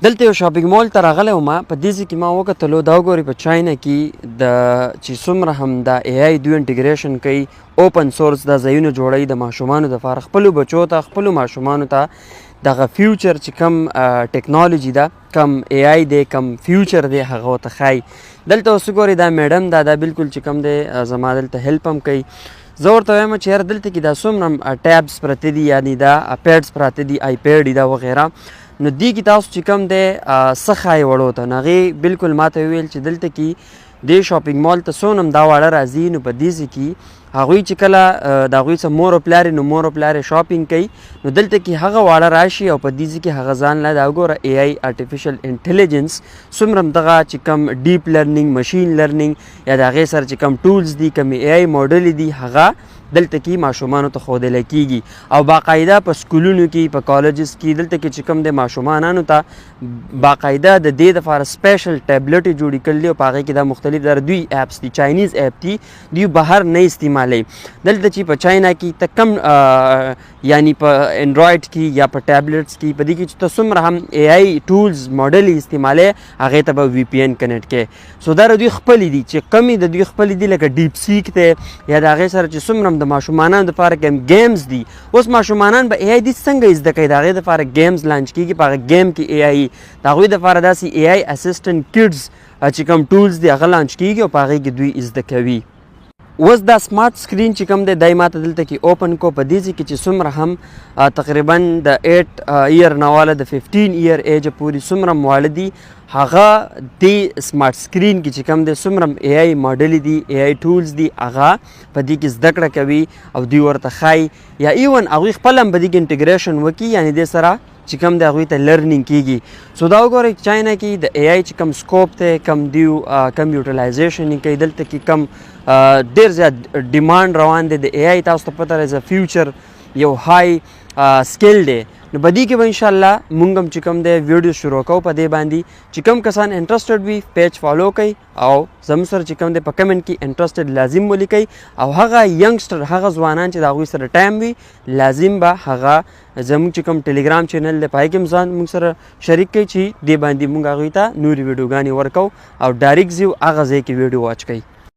دلته یو شاپینګ مال ته راغلی وم په دې ځای کې ما وکتلو دا وګورئ په چاینا کې د چې څومره هم دا اے آی دوی انټیګریشن کوي اوپن سورس دا ځایونه جوړوي د ماشومانو دپاره خپلو بچو ته خپلو ماشومانو ته دغه فیوچر چې کم ټیکنالوجي ده کم اے آی دی کم فیوچر دی هغه ورته ښایي دلته اوس وګورئ دا میډم دا بالکل چې کم دی زما دلته هیلپ هم کوي زه ورته وایم چې یاره دلته کې دا څومره ټیبس پراته دي یعنې دا پیډس پراته دي آیپیډ دا وغیره نو دې کې تاسو چې کوم دی څه ښایي وړو ته نو هغې بالکل ماته وویل چې دلته کې دې شاپینګ مال ته څونه هم دا واړه راځي نو په دې ځای کې هغوی چې کله د هغوی څه مور و پلار نو مور و پلار شاپینګ کوي نو دلته کې هغه واړه راشي او په دې ځای کې هغه ځان له دا وګوره اے آی آرټیفیشل انټیلیجنس څومره هم دغه چې کم ډیپ لرنینګ مشین لرنینګ یا د هغې سره چې کم ټولز دي کم اے آی موډلې دي هغه دلته کې ماشومانو ته ښودلی کېږي او باقاعده په سکولونو کې په کالجز کې دلته کې چې کوم دی ماشومانانو ته باقاعده د دې دپاره سپیشل ټیبلټې جوړې کړل دي او په هغې کې دا مختلف در دوی اپس دي چاینیز اپ دي دوی بهر نه استعمالوي دلته چې په چاینا کې ته کم یعنی په انډرایډ کې یا په ټیبلټس کې په دې کې چې ته څومره هم اے آی ټولز موډل استعمالوي هغې ته به وي پی این کنیکټ کوې سو دا دوی خپلې دي چې کمې د دوی خپلې دي لکه ډیپ سیک دی یا د هغې سره چې څومره د ماشومانانو دپاره کې گیمز دي اوس ماشومانان به اے آی دي څنګه زده کوي د هغې دپاره گیمز لانچ کېږي په هغه گیم کې اے آی د هغوی دپاره داسې اے آی اسسټنټ کډز چې کوم ټولز دي هغه لانچ کېږي او په هغې کې دوی زده کوي اوس دا سمارټ سکرین چې کوم دی دی ماته دلته کې اوپن کو په دې ځای کې چې څومره هم تقریبا د 8 ایئر نه واله د 15 ایئر ایج پورې څومره هم واړه دي هغه دې سمارټ سکرین کې چې کوم دی څومره هم اے آی موډلې دي اے آی ټولز دي هغه په دې کې زده کړه کوي او دوی ورته ښایي یا ایون هغوی خپله هم په دې کې انټیګریشن وکړي یعنې دې سره چې کوم دی هغوی ته لرنینګ کېږي سو دا وګورئ چاینا کې د اے آی چې کوم سکوپ دی کم دیو کم یوټیلایزیشن یې کوي دلته کې کم ډېر زیات ډیمانډ روان دی د اے آی تاسو ته پته دی د فیوچر یو های سکیل دی نو په دې کې به انشاءالله مونږ هم چې کوم دی ویډیو شروع کوو په دې باندې چې کوم کسان انټرسټډ وي پیج فالو کوئ او زموږ سره چې کوم دی په کمنټ کې انټرسټډ لازم ولیکئ او هغه ینګسټر هغه ځوانان چې د هغوی سره ټایم وي لازم به هغه زموږ چې کوم ټلیګرام چینل دی په هغې کې هم ځان موږ سره شریک کوي چې دې باندې موږ هغوی ته نورې ویډیوګانې ورکوو او ډایرکټ ځو هغه ځای کې ویډیو واچ کوئ